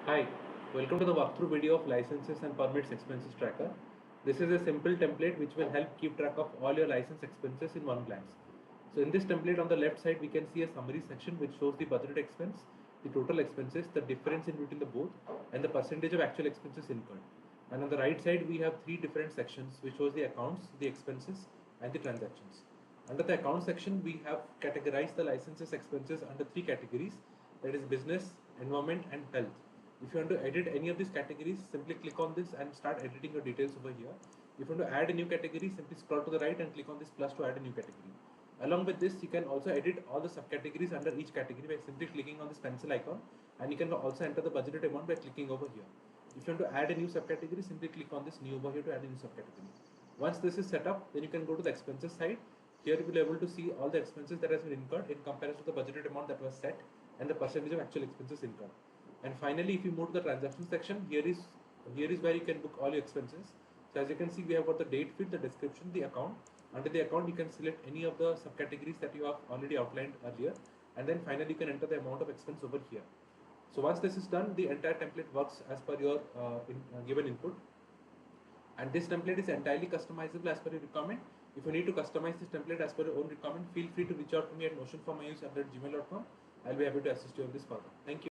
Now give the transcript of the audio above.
Hi, welcome to the walkthrough video of licenses and permits expenses tracker. This is a simple template which will help keep track of all your license expenses in one glance. So in this template on the left side we can see a summary section which shows the budgeted expense, the total expenses, the difference in between the both, and the percentage of actual expenses incurred. And on the right side we have three different sections which shows the accounts, the expenses, and the transactions. Under the account section we have categorized the licenses expenses under three categories, that is business, environment, and health. If you want to edit any of these categories, simply click on this and start editing your details over here. If you want to add a new category, simply scroll to the right and click on this plus to add a new category. Along with this, you can also edit all the subcategories under each category by simply clicking on this pencil icon, and you can also enter the budgeted amount by clicking over here. If you want to add a new subcategory, simply click on this new over here to add a new subcategory. Once this is set up, then you can go to the expenses side. Here you will be able to see all the expenses that has been incurred in comparison to the budgeted amount that was set and the percentage of actual expenses incurred. And finally, if you move to the transaction section, here is where you can book all your expenses. So as you can see, we have got the date field, the description, the account. Under the account, you can select any of the subcategories that you have already outlined earlier, and then finally you can enter the amount of expense over here. So once this is done, the entire template works as per your given input. And this template is entirely customizable as per your requirement. If you need to customize this template as per your own requirement, feel free to reach out to me at notionformyuse@gmail.com. I'll be happy to assist you on this further. Thank you.